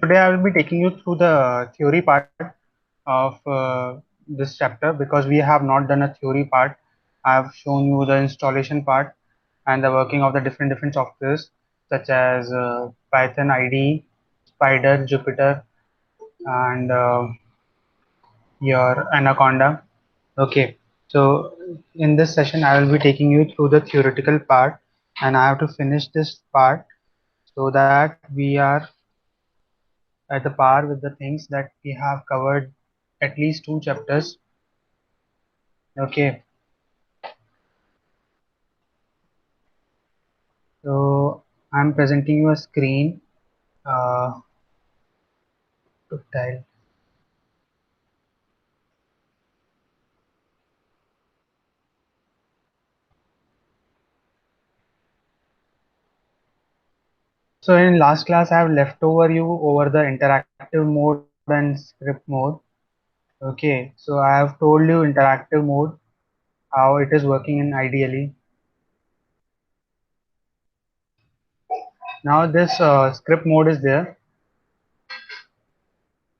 Today I will be taking you through the theory part of this chapter because we have not done a theory part. I have shown you the installation part and the working of the different softwares such as Python IDE, Spider, Jupyter, and your Anaconda. Okay, so in this session I will be taking you through the theoretical part, and I have to finish this part so that we are at the par with the things that we have covered at least two chapters. Okay, so I'm presenting you a screen. Uh, tile. So in last class, I have left over you over the interactive mode and script mode. Okay, so I have told you interactive mode, how it is working in ideally. Now this script mode is there.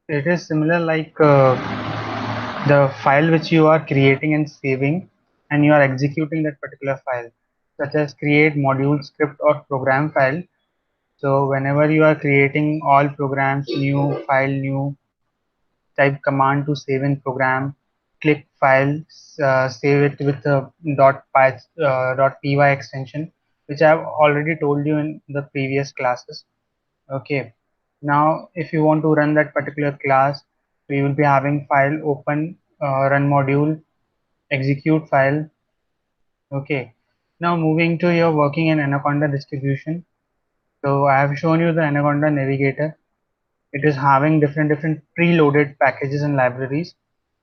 It is similar like the file which you are creating and saving, and you are executing that particular file, such as create module script or program file. So whenever you are creating all programs, new file, new type command to save in program, click file, save it with a .py extension, which I have already told you in the previous classes. Okay. Now, if you want to run that particular class, we will be having file open, run module, execute file. Okay. Now moving to your working in Anaconda distribution. So I have shown you the Anaconda navigator. It is having different preloaded packages and libraries.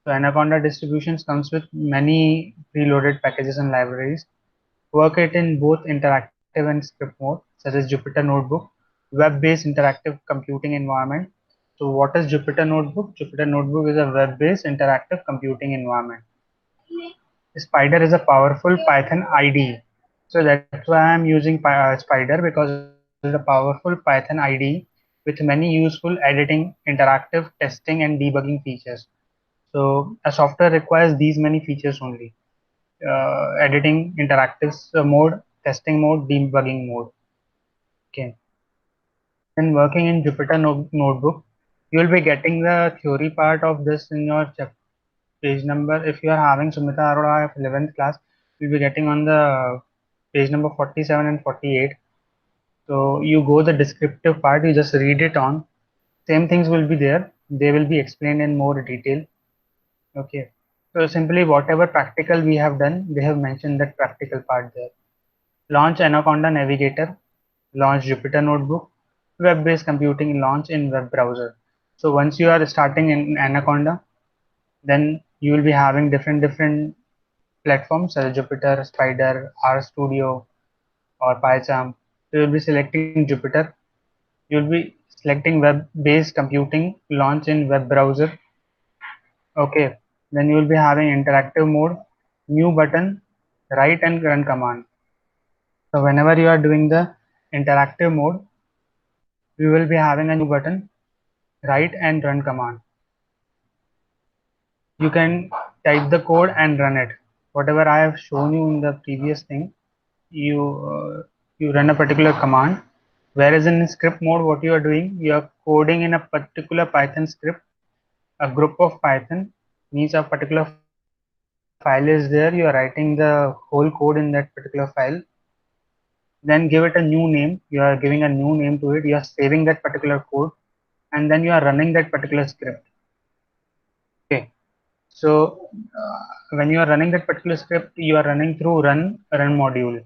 So Anaconda distributions comes with many preloaded packages and libraries. Work it in both interactive and script mode, such as Jupyter Notebook, web-based interactive computing environment. So what is Jupyter Notebook? Jupyter Notebook is a web-based interactive computing environment. Spider is a powerful Python IDE. So that's why I'm using Spider, because it is a powerful Python IDE with many useful editing, interactive testing, and debugging features. So a software requires these many features only: editing, interactive mode, testing mode, debugging mode. Okay. Then working in Jupyter Notebook, you will be getting the theory part of this in your page number. If you are having Sumita Arora of 11th class, you'll be getting on the page number 47 and 48. So you go the descriptive part, you just read it on. Same things will be there. They will be explained in more detail. Okay. So simply whatever practical we have done, they have mentioned that practical part there. Launch Anaconda Navigator, launch Jupyter Notebook, web-based computing launch in web browser. So once you are starting in Anaconda, then you will be having different platforms such as Jupyter, Spider, RStudio, or PyCharm. So you'll be selecting Jupyter. You'll be selecting web-based computing launch in web browser. Okay. Then you will be having interactive mode, new button, write and run command. So whenever you are doing the interactive mode, we will be having a new button, write and run command. You can type the code and run it. Whatever I have shown you in the previous thing, you you run a particular command. Whereas in script mode, what you are doing, you are coding in a particular Python script, a group of Python means a particular file is there. You are writing the whole code in that particular file. Then give it a new name. You are giving a new name to it. You are saving that particular code, and then you are running that particular script. Okay. So when you are running that particular script, you are running through run module.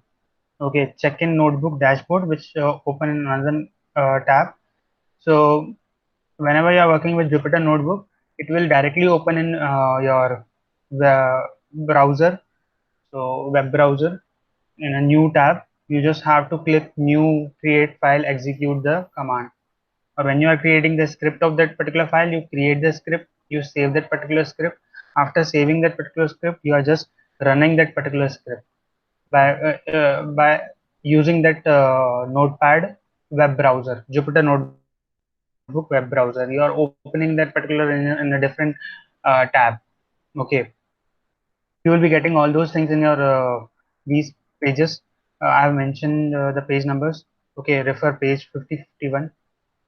Okay, check in notebook dashboard, which open in another tab. So whenever you are working with Jupyter Notebook, it will directly open in your the browser. So web browser in a new tab. You just have to click new, create file, execute the command. Or when you are creating the script of that particular file, you create the script, you save that particular script. After saving that particular script, you are just running that particular script by using that notepad web browser, Jupyter Notebook web browser. Notebook web browser. You are opening that particular in a different tab. Okay, you will be getting all those things in your these pages. I have mentioned the page numbers. Okay, refer page 50, 51,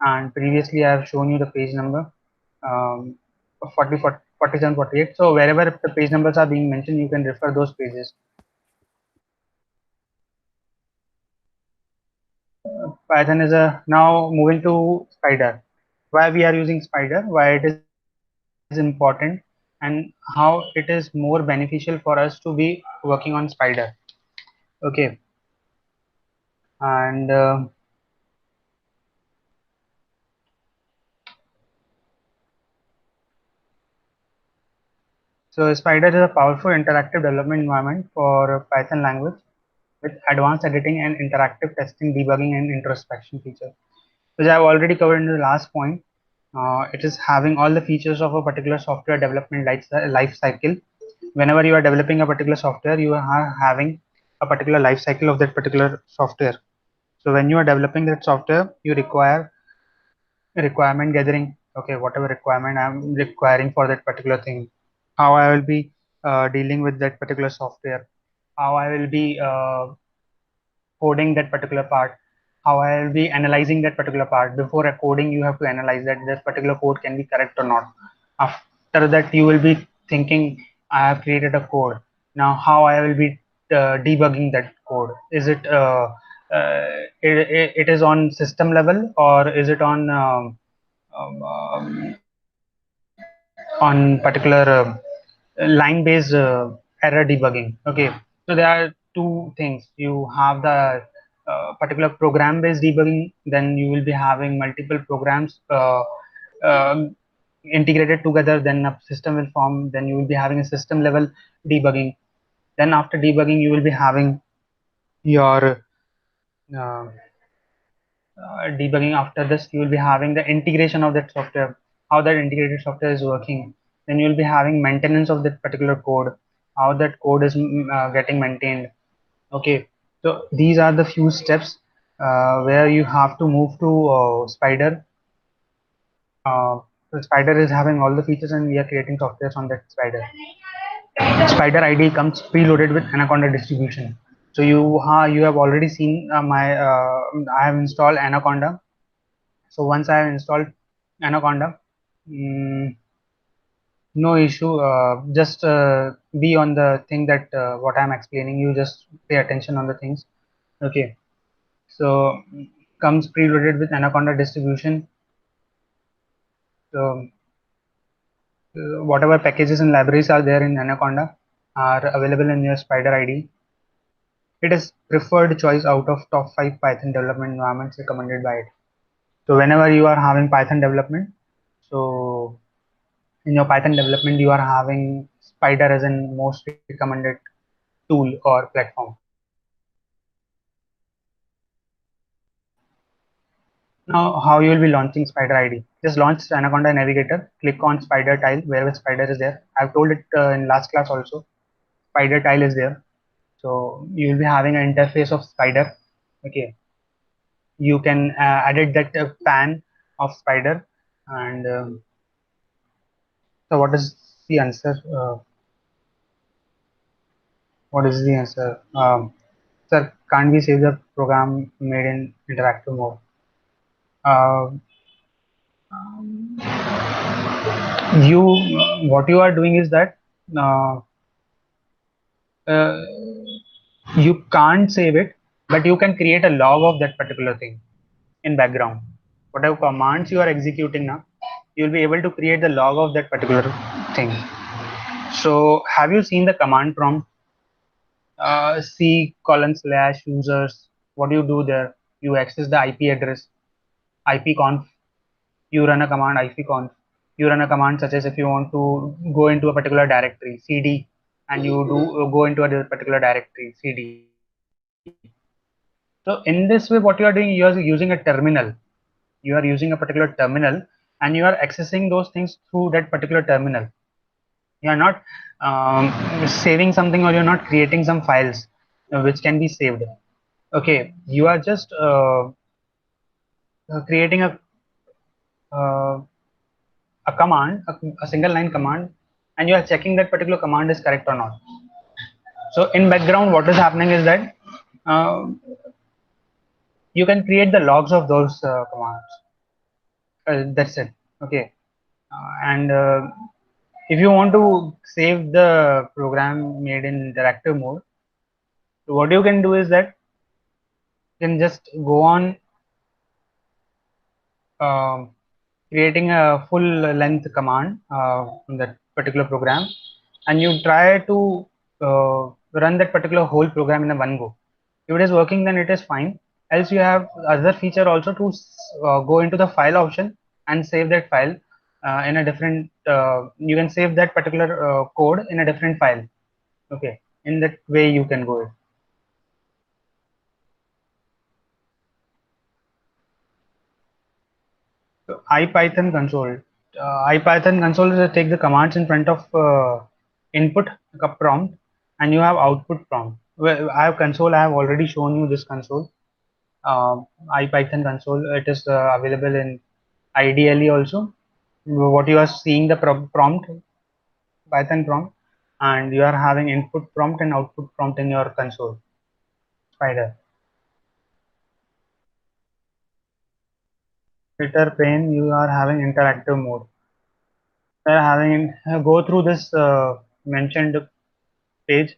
and previously I have shown you the page number um, 40, 40, 47, 48. So wherever the page numbers are being mentioned, you can refer those pages. Python is a now moving to Spider. Why we are using Spider? Why it is important, and how it is more beneficial for us to be working on Spider. Okay, and so Spider is a powerful interactive development environment for Python language with advanced editing and interactive testing, debugging, and introspection features, which I have already covered in the last point. It is having all the features of a particular software development life cycle. Whenever you are developing a particular software, you are having a particular life cycle of that particular software. So when you are developing that software, you require requirement gathering. Okay, whatever requirement I'm requiring for that particular thing, how I will be dealing with that particular software, how I will be coding that particular part, how I will be analyzing that particular part. Before a coding, you have to analyze that this particular code can be correct or not. After that, you will be thinking, I have created a code. Now, how I will be debugging that code? Is it it is on system level, or is it on particular line based error debugging? Okay, so there are two things. You have the particular program based debugging, then you will be having multiple programs um, integrated together, then a system will form, then you will be having a system level debugging. Then after debugging, you will be having your uh, debugging. After this, you will be having the integration of that software, how that integrated software is working. Then you will be having maintenance of that particular code, how that code is getting maintained. Okay, so these are the few steps where you have to move to Spider. So Spider is having all the features, and we are creating softwares on that Spider. Spider ID comes preloaded with Anaconda distribution. So you have already seen my I have installed Anaconda. So once I have installed Anaconda, mm, no issue. Just be on the thing that what I'm explaining. You just pay attention on the things. Okay. So comes preloaded with Anaconda distribution. So whatever packages and libraries are there in Anaconda are available in your Spider ID. It is preferred choice out of top 5 Python development environments recommended by it. So whenever you are having Python development, so in your Python development, you are having Spider as an most recommended tool or platform. Now, how you will be launching Spider ID? Just launch Anaconda Navigator, click on Spider tile wherever Spider is there. I've told it in last class also. Spider tile is there. So you will be having an interface of Spider. Okay, you can edit that pan of Spider, and so what is the answer? What is the answer? Sir, can't we save the program made in interactive mode? Uh, you, what you are doing is that uh, uh, you can't save it, but you can create a log of that particular thing in background. Whatever commands you are executing now, you'll be able to create the log of that particular thing. So, have you seen the command prompt? C colon slash users. What do you do there? You access the IP address, ipconf. You run a command ipconf. You run a command such as if you want to go into a particular directory, cd, and you do go into a particular directory, cd. So in this way, what you are doing, you are using a terminal. You are using a particular terminal, and you are accessing those things through that particular terminal. You are not saving something, or you're not creating some files which can be saved. Okay, you are just creating a a command, a single line command, and you are checking that particular command is correct or not. So in background, what is happening is that uh, you can create the logs of those commands. That's it. Okay. And if you want to save the program made in interactive mode, what you can do is that you can just go on um creating a full length command in that particular program, and you try to run that particular whole program in a one go. If it is working, then it is fine. Else you have other feature also to go into the file option and save that file in a different. You can save that particular code in a different file. Okay, in that way you can go it. So IPython console. IPython console is take the commands in front of input prompt, and you have output prompt. Well, I have console. I have already shown you this console. IPython console. It is available in IDLE also. What you are seeing the prompt, Python prompt, and you are having input prompt and output prompt in your console. Spider. Editor pane. You are having interactive mode. You are having go through this mentioned page,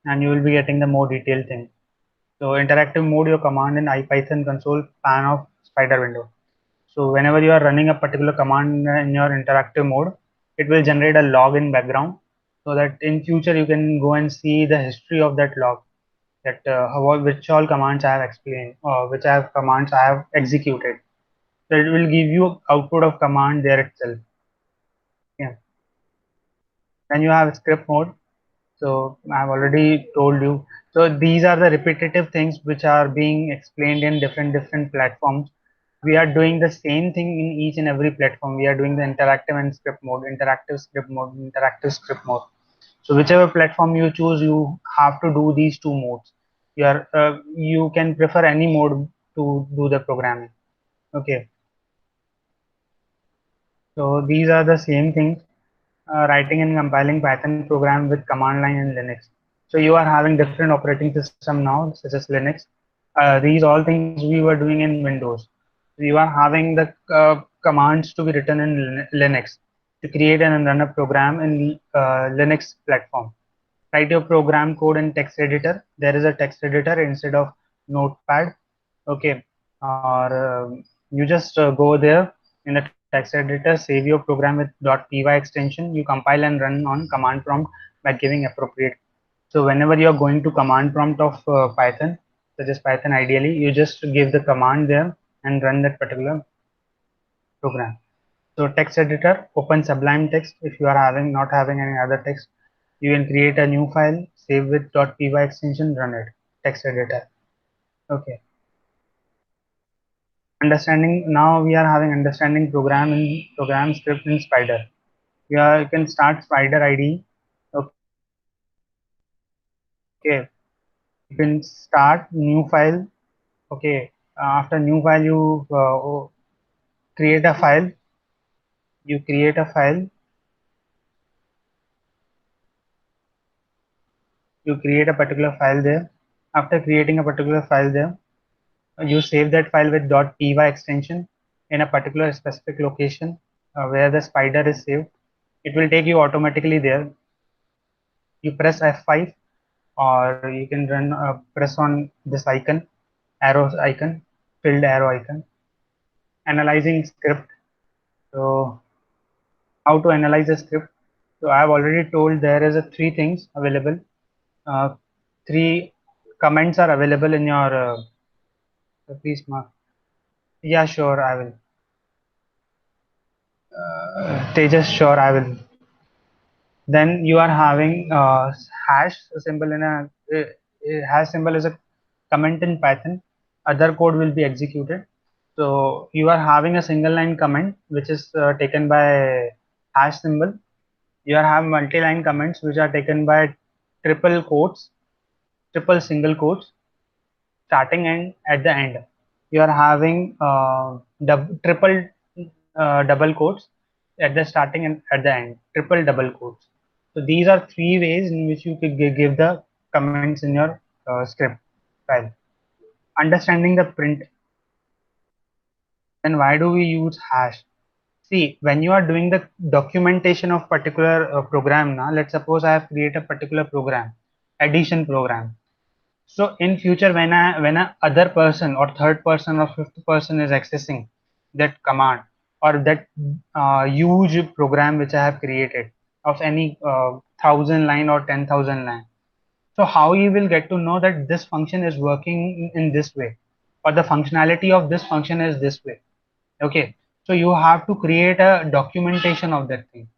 and you will be getting the more detailed thing. So interactive mode, your command in IPython console pan of spider window. So whenever you are running a particular command in your interactive mode, it will generate a log in background, so that in future you can go and see the history of that log, that which all commands I have explained, or which I have commands I have executed. So it will give you output of command there itself. Yeah. Then you have script mode. So I've already told you. So these are the repetitive things which are being explained in different platforms. We are doing the same thing in each and every platform. We are doing the interactive and script mode, interactive script mode, interactive script mode. So whichever platform you choose, you have to do these two modes. You can prefer any mode to do the programming. Okay. So these are the same things. Writing and compiling Python program with command line in Linux. So you are having different operating system now, such as Linux. These all things we were doing in Windows. You are having the commands to be written in Linux to create and run a program in Linux platform. Write your program code in text editor. There is a text editor instead of Notepad. Okay, or you just go there in the text editor, save your program with .py extension. You compile and run on command prompt by giving appropriate. So whenever you are going to command prompt of Python, such as Python ideally, you just give the command there and run that particular program. So text editor, open Sublime Text. If you are having not having any other text, you can create a new file, save with .py extension, run it. Text editor. Okay. Understanding, now we are having understanding program script in Spider. Yeah, you can start Spider ID. Okay. You can start new file. Okay. After new file, you create a file. You create a file. You create a particular file there. After creating a particular file there, you save that file with .py extension in a particular specific location where the spider is saved. It will take you automatically there. You press F5, or you can run press on this icon, arrow icon, filled arrow icon. Analyzing script. So how to analyze a script? So I have already told there is a three things available. Uh, Three comments are available in your. Please mark. Yeah, sure, I will. Tejas, sure, I will. Then you are having hash symbol in hash symbol is a comment in Python. Other code will be executed. So you are having a single line comment which is taken by hash symbol. You are having multi-line comments which are taken by triple quotes, triple single quotes, starting and at the end. You are having triple double quotes at the starting and at the end, triple double quotes. So these are three ways in which you could give the comments in your script file. Understanding the print. Then why do we use hash? See, when you are doing the documentation of particular program, now let's suppose I have created a particular program, addition program. So in future, when a other person or third person or fifth person is accessing that command or that huge program which I have created of any 1,000 line or 10,000 line, so how you will get to know that this function is working in this way or the functionality of this function is this way? Okay, so you have to create a documentation of that thing,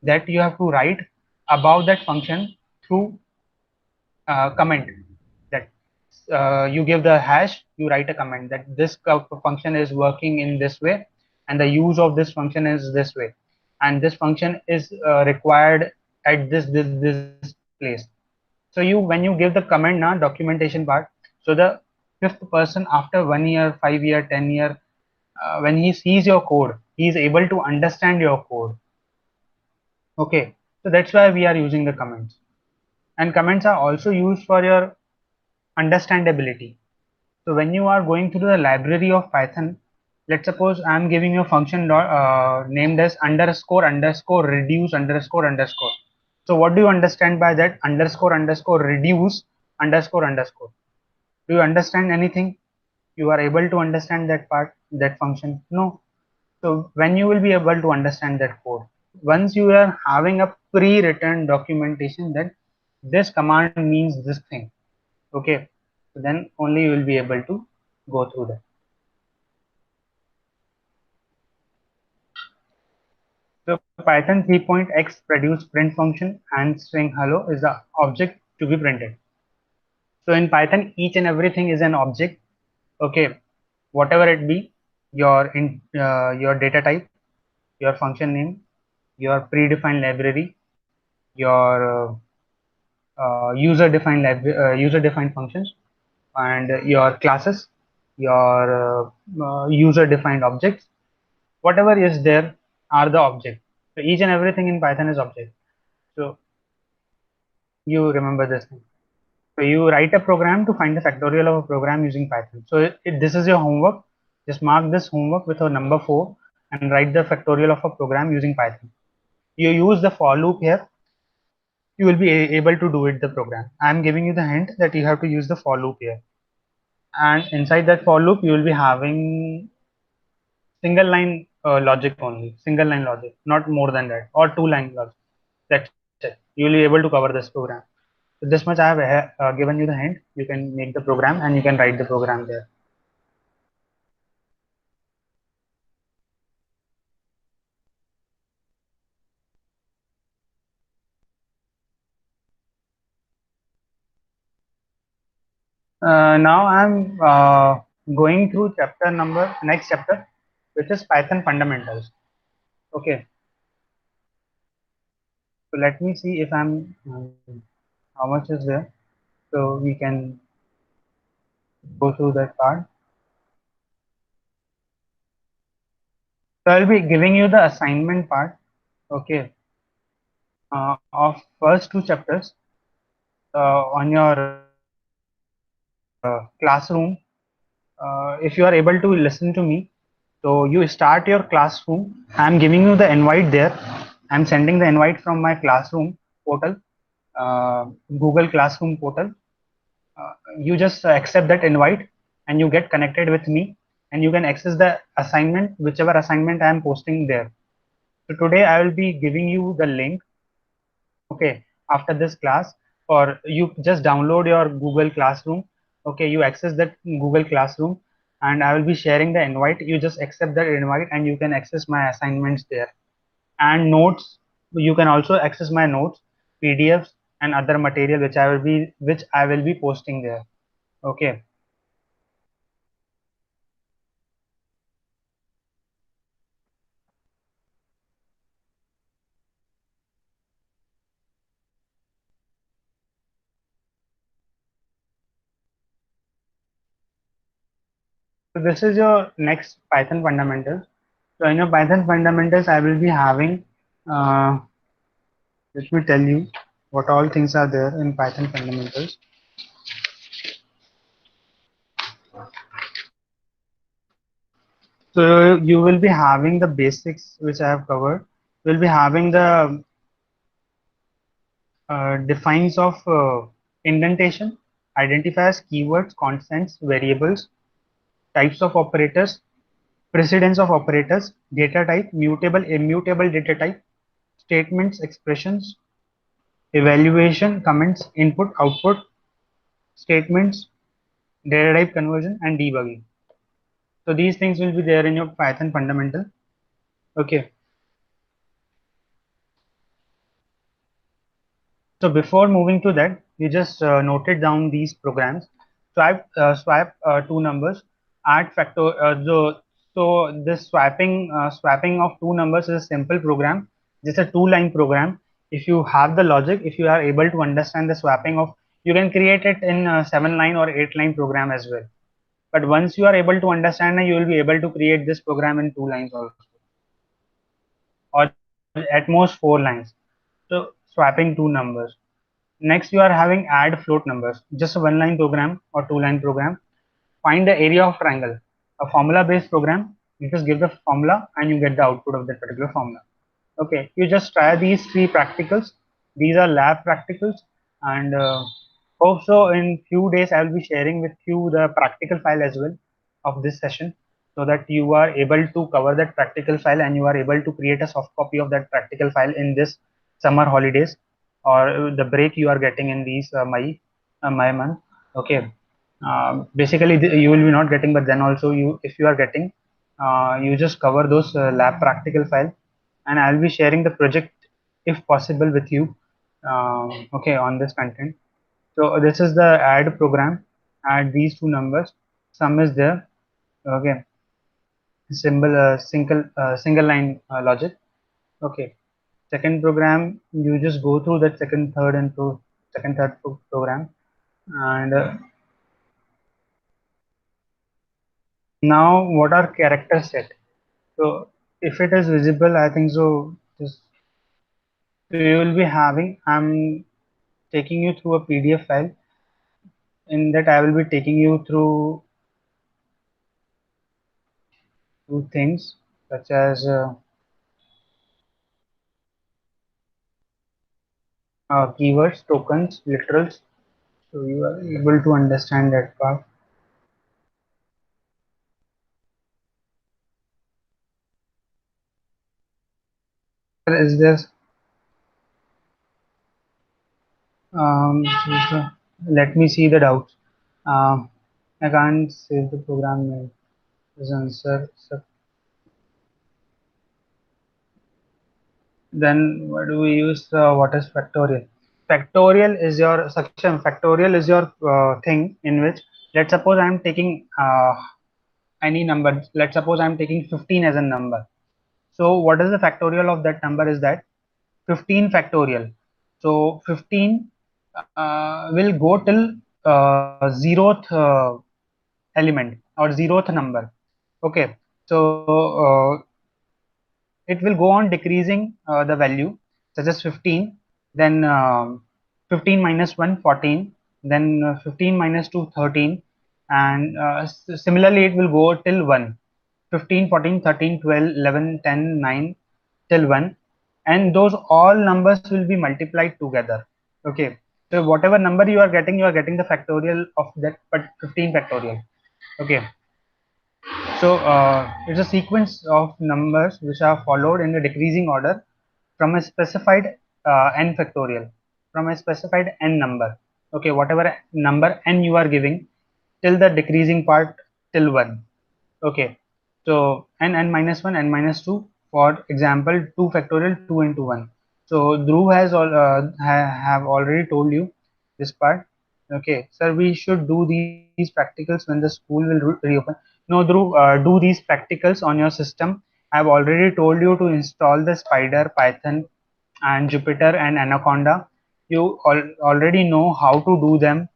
that you have to write about that function through comment, that you give the hash, you write a comment that this function is working in this way and the use of this function is this way, and this function is required at this place. So you, when you give the comment now, documentation part, so the fifth person after 1 year, 5 year, 10 year, when he sees your code, he is able to understand your code. Okay, so that's why we are using the comments. And comments are also used for your understandability. So when you are going through the library of Python, let's suppose I'm giving you a function named as underscore underscore reduce underscore underscore. So what do you understand by that underscore underscore reduce underscore underscore? Do you understand anything? You are able to understand that part, that function? No. So when you will be able to understand that code? Once you are having a pre-written documentation that this command means this thing. Okay. So then only you will be able to go through that. So Python 3.x produce print function and string hello is the object to be printed. So in Python, each and everything is an object. Okay, whatever it be, your data type, your function name, your predefined library, your user defined functions, and your classes, your user defined objects. Whatever is there are the object. So each and everything in Python is object. So you remember this thing. So you write a program to find the factorial of a program using Python. So this is your homework. Just mark this homework with a number 4 and write the factorial of a program using Python. You use the for loop here. You will be able to do it the program. I am giving you the hint that you have to use the for loop here. And inside that for loop, you will be having single line logic only, single line logic, not more than that, or two line logic. That's it. You will be able to cover this program. So this much I have given you the hint. You can make the program and you can write the program there. Now I'm going through chapter number, next chapter, which is Python fundamentals. Okay, so let me see if I'm how much is there, so we can go through that part. So I'll be giving you the assignment part. Okay, of first two chapters on your classroom. If you are able to listen to me, so you start your classroom. I'm giving you the invite there. I'm sending the invite from my classroom portal, Google Classroom portal. You just accept that invite and you get connected with me and you can access the assignment, whichever assignment I am posting there. So today I will be giving you the link, okay, after this class, or you just download your Google Classroom. Okay, you access that Google Classroom and I will be sharing the invite. You just accept that invite and you can access my assignments there. And notes, you can also access my notes, PDFs and other material which I will be posting there. Okay. So this is your next Python fundamentals. So in your Python fundamentals, I will be having, uh, let me tell you what all things are there in Python fundamentals. So you will be having the basics which I have covered. We'll be having the defines of indentation, identifiers, keywords, constants, variables, types of operators, precedence of operators, data type, mutable, immutable data type, statements, expressions, evaluation, comments, input, output, statements, data type conversion, and debugging. So these things will be there in your Python fundamental. Okay. So before moving to that, you just noted down these programs. Swap two numbers, add factor. So this swapping of two numbers is a simple program, just a two-line program. If you have the logic, if you are able to understand the swapping of, you can create it in a 7-line or 8-line program as well. But once you are able to understand, you will be able to create this program in 2 lines also, or at most 4 lines. So swapping two numbers. Next, you are having add float numbers, just a 1-line program or 2-line program. Find the area of triangle, a formula based program. You just give the formula and you get the output of that particular formula. Okay, you just try these 3 practicals. These are lab practicals, and hope so in few days I will be sharing with you the practical file as well of this session, so that you are able to cover that practical file and you are able to create a soft copy of that practical file in this summer holidays or the break you are getting in these May month. Okay, basically you will be not getting, but then also you, if you are getting, you just cover those lab practical file, and I'll be sharing the project if possible with you. Okay, on this content. So this is the add program. Add these two numbers. Sum is there. Okay, single line logic. Okay. Second program, you just go through that second, third program, and now what are character set? So if it is visible, I think so. Just so you will be having. I'm taking you through a PDF file. In that, I will be taking you through two things such as keywords, tokens, literals. So you are able to understand that part. Is there? So let me see the doubts. Um, I can't save the program name. This answer. So then what do we use? What is factorial? Factorial is your section. Factorial is your thing in which, let's suppose I'm taking any number. Let's suppose I'm taking 15 as a number. So what is the factorial of that number is that 15 factorial. So 15 will go till 0th element or 0th number. Okay. So it will go on decreasing the value, such as 15, then 15 minus 1, 14, then 15 minus 2, 13, and similarly it will go till 1, 15, 14, 13, 12, 11, 10, 9, till 1, and those all numbers will be multiplied together. Okay, so whatever number you are getting the factorial of that, but 15 factorial. Okay, so it's a sequence of numbers which are followed in a decreasing order from a specified n factorial, from a specified n number. Okay, whatever number n you are giving till the decreasing part till 1. Okay, so n minus 1, n minus 2. For example, 2 factorial, 2 into 1. So Dhruv has have already told you this part. Okay, sir, we should do these practicals when the school will reopen. No, Dhruv, do these practicals on your system. I have already told you to install the Spider, Python, and Jupyter and Anaconda. You already know how to do them.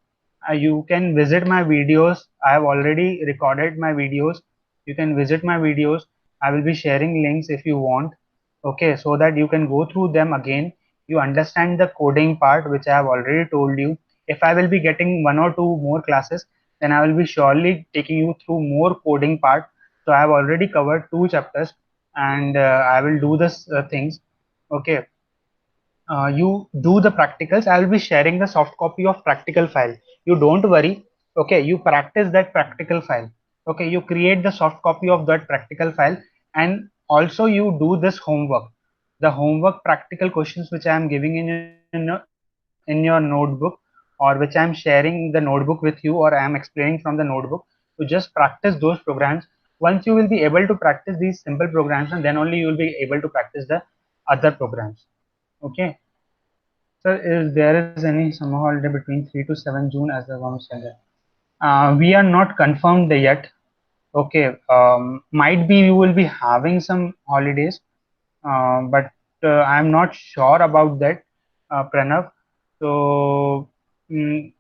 You can visit my videos. I have already recorded my videos. You can visit my videos. I will be sharing links if you want, okay, so that you can go through them again. You understand the coding part, which I have already told you. If I will be getting one or two more classes, then I will be surely taking you through more coding part. So I have already covered two chapters, and I will do this things. Okay, you do the practicals. I will be sharing the soft copy of practical file. You don't worry. Okay, you practice that practical file. Okay, you create the soft copy of that practical file, and also you do this homework. The homework practical questions which I am giving in your notebook, or which I am sharing the notebook with you, or I am explaining from the notebook. To just practice those programs. Once you will be able to practice these simple programs, and then only you will be able to practice the other programs. Okay. Sir, is there is any summer holiday between 3 to 7 June as the government said? We are not confirmed yet. Okay, might be we will be having some holidays, but I'm not sure about that, Pranav. So, mm,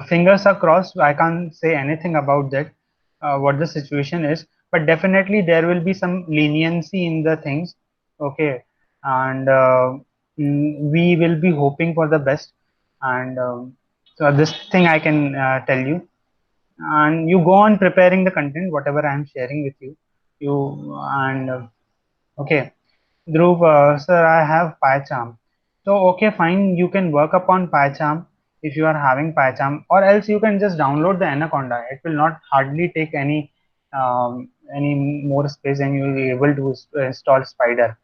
fingers are crossed. I can't say anything about that, what the situation is, but definitely there will be some leniency in the things. Okay, and we will be hoping for the best. And so this thing I can tell you. And you go on preparing the content, whatever I am sharing with you. You and okay. Dhruv, sir, I have PyCharm. So, okay, fine, you can work upon PyCharm if you are having PyCharm, or else you can just download the Anaconda. It will not hardly take any more space, and you will be able to install Spider.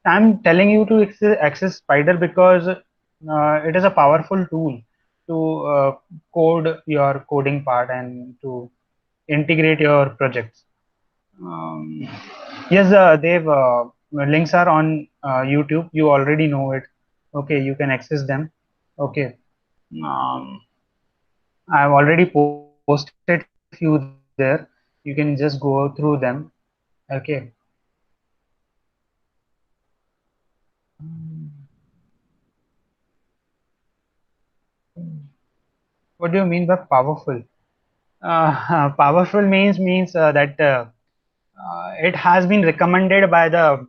I'm telling you to access Spider because it is a powerful tool to code your coding part and to integrate your projects. Um, yes, Dev, links are on YouTube. You already know it. Okay, you can access them. Okay. Um, I've already posted few there. You can just go through them. Okay. What do you mean by powerful? Powerful means that it has been recommended by the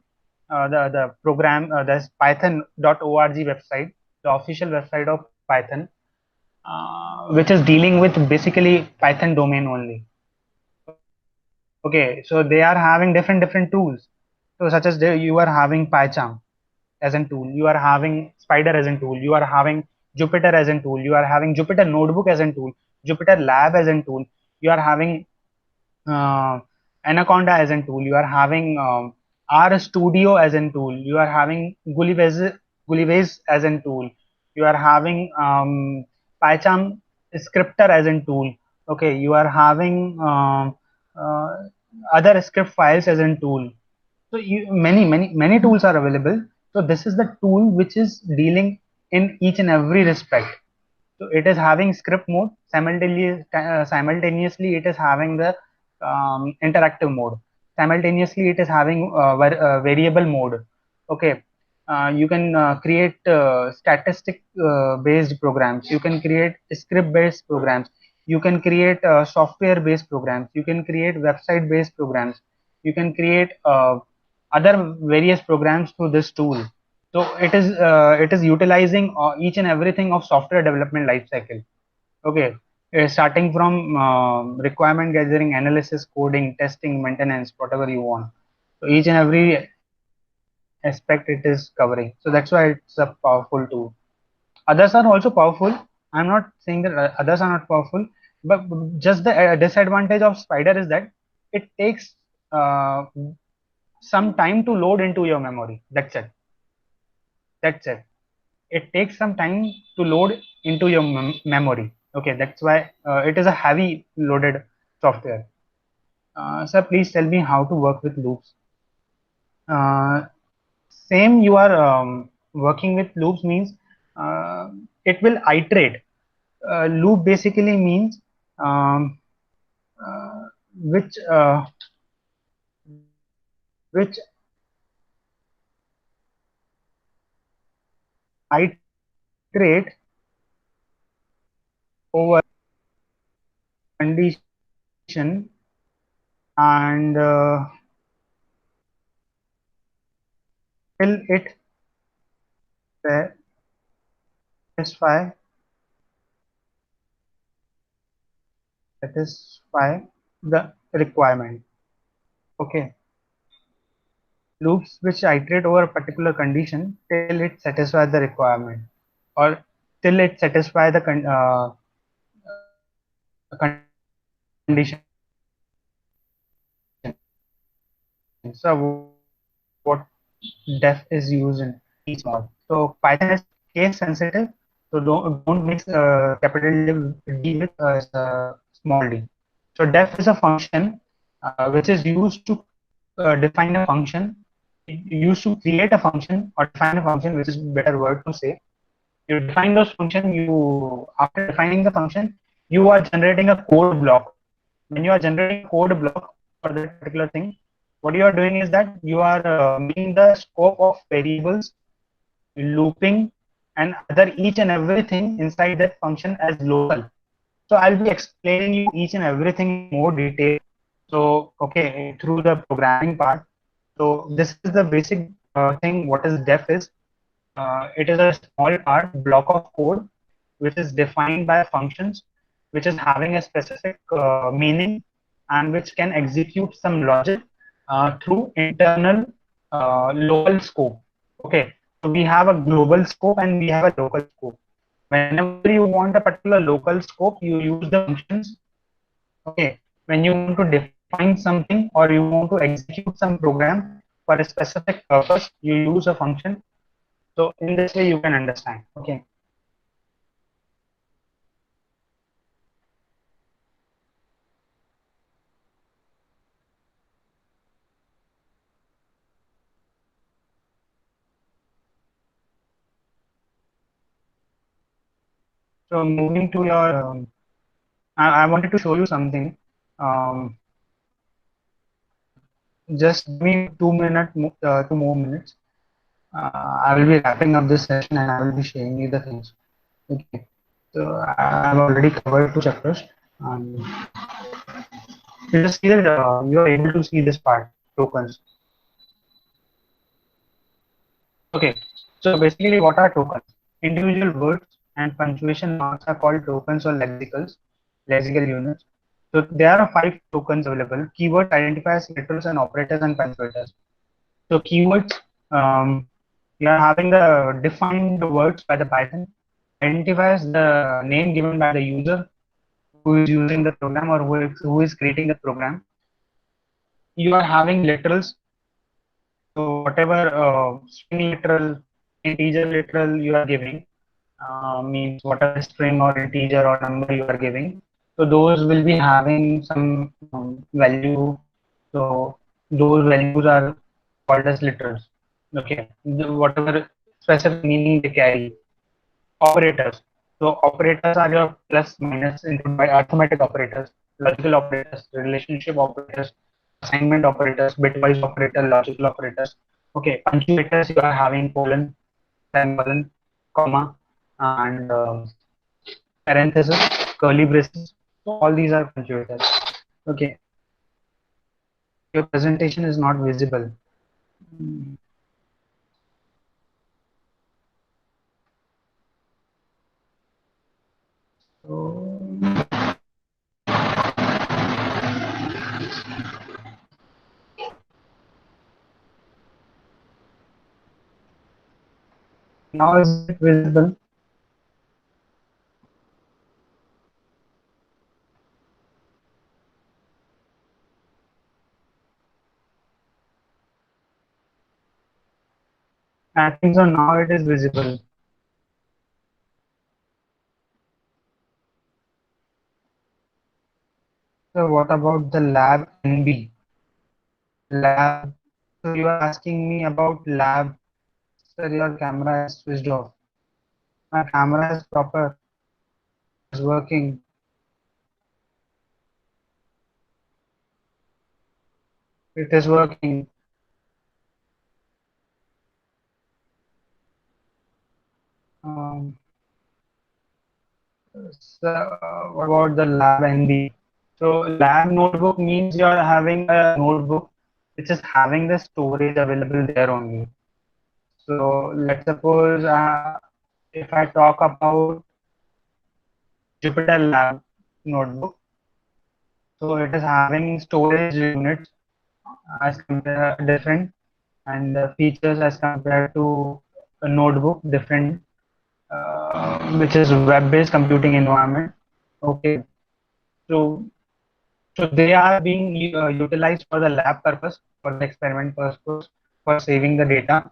program, the Python.org website, the official website of Python, which is dealing with basically Python domain only. Okay, so they are having different tools. So such as you are having PyCharm as a tool, you are having Spider as a tool, you are having Jupyter as a tool, you are having Jupyter Notebook as a tool, Jupyter Lab as a tool, you are having uh, Anaconda as a tool, you are having R Studio as a tool, you are having Gulliver's as a tool, you are having PyCharm scripter as a tool. Okay, you are having uh, other script files as a tool. So many tools are available. So this is the tool which is dealing in each and every respect. So it is having script mode, simultaneously it is having the interactive mode. Simultaneously it is having variable mode. Okay, you can create statistic based programs. You can create script based programs. You can create software based programs. You can create website based programs. You can create other various programs through this tool. So it is utilizing each and everything of software development lifecycle. Okay, starting from requirement gathering, analysis, coding, testing, maintenance, whatever you want. So each and every aspect it is covering. So that's why it's a powerful tool. Others are also powerful. I'm not saying that others are not powerful, but just the disadvantage of Spider is that it takes uh, some time to load into your memory. That's it. That's it. It takes some time to load into your memory. Okay, that's why it is a heavy loaded software. Sir, please tell me how to work with loops. Uh, Same, you are working with loops means it will iterate. Loop basically means um, uh, which which iterate over condition and till it satisfy satisfy the requirement. Okay, loops which iterate over a particular condition till it satisfies the requirement, or till it satisfy the condition. So what def is used in each mod. So Python is case sensitive, so don't mix capital D with small d. So def is a function which is used to define a function, used to create a function or define a function, which is better word to say. You define those function. You after defining the function, you are generating a code block. When you are generating a code block for that particular thing, what you are doing is that you are making the scope of variables, looping, and other each and everything inside that function as local. So I'll be explaining you each and everything in more detail. So okay, through the programming part. So this is the basic thing. What is def is? It is a small part block of code which is defined by functions, which is having a specific meaning and which can execute some logic through internal local scope. Okay, so we have a global scope and we have a local scope. Whenever you want a particular local scope, you use the functions. Okay, when you want to define something or you want to execute some program for a specific purpose, you use a function. So in this way, you can understand. Okay. So moving to your, I wanted to show you something. Um, just give me 2 minutes, 2 more minutes. I will be wrapping up this session and I will be showing you the things. Okay. So I have already covered 2 chapters. And you just see that you are able to see this part, tokens. Okay. So basically, what are tokens? Individual words and punctuation marks are called tokens or lexical units. So there are 5 tokens available: keywords, identifiers, literals, and operators and punctuators. So keywords, you are having the defined words by the Python. Identifiers, the name given by the user who is using the program or who is creating the program. You are having literals. So whatever string literal, integer literal you are giving, means whatever string or integer or number you are giving. So those will be having some value. So those values are called as literals. Okay, whatever specific meaning they carry. Operators. So operators are your plus minus into by arithmetic operators, logical operators, relationship operators, assignment operators, bitwise operator, logical operators. Okay, punctuators you are having colon, semicolon, comma, and parenthesis, curly braces. So all these are punctuators. Okay, your presentation is not visible. So now is it visible? I think so. Now it is visible. So what about the lab NB? Lab. So you are asking me about lab. Sir, your camera is switched off. My camera is proper. It's working. It is working. Um, so what about the lab NB? So lab notebook means you are having a notebook which is having the storage available there only. So let's suppose if I talk about Jupyter Lab notebook, so it is having storage units as compared different, and the features as compared to a notebook different, which is web-based computing environment. Okay, so they are being utilized for the lab purpose, for the experiment purpose, for saving the data.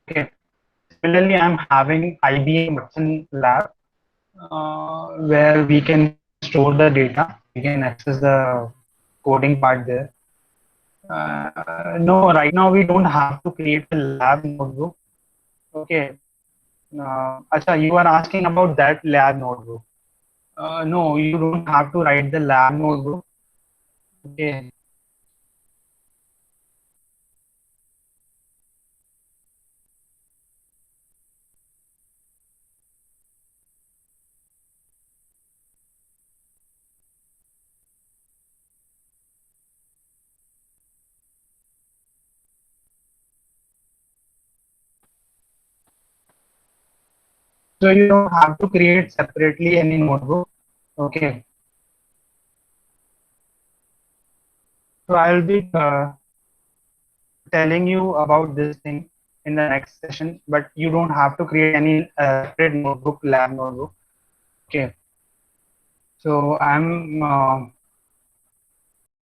Okay. Similarly, I'm having IBM Watson Lab, where we can store the data, we can access the coding part there. No, right now we don't have to create a lab notebook. Okay. Acha, you are asking about that lab notebook. No, you don't have to write the lab notebook. Okay. So you don't have to create separately any notebook. Okay. So I'll be telling you about this thing in the next session, but you don't have to create any separate notebook, lab notebook. Okay. So I'm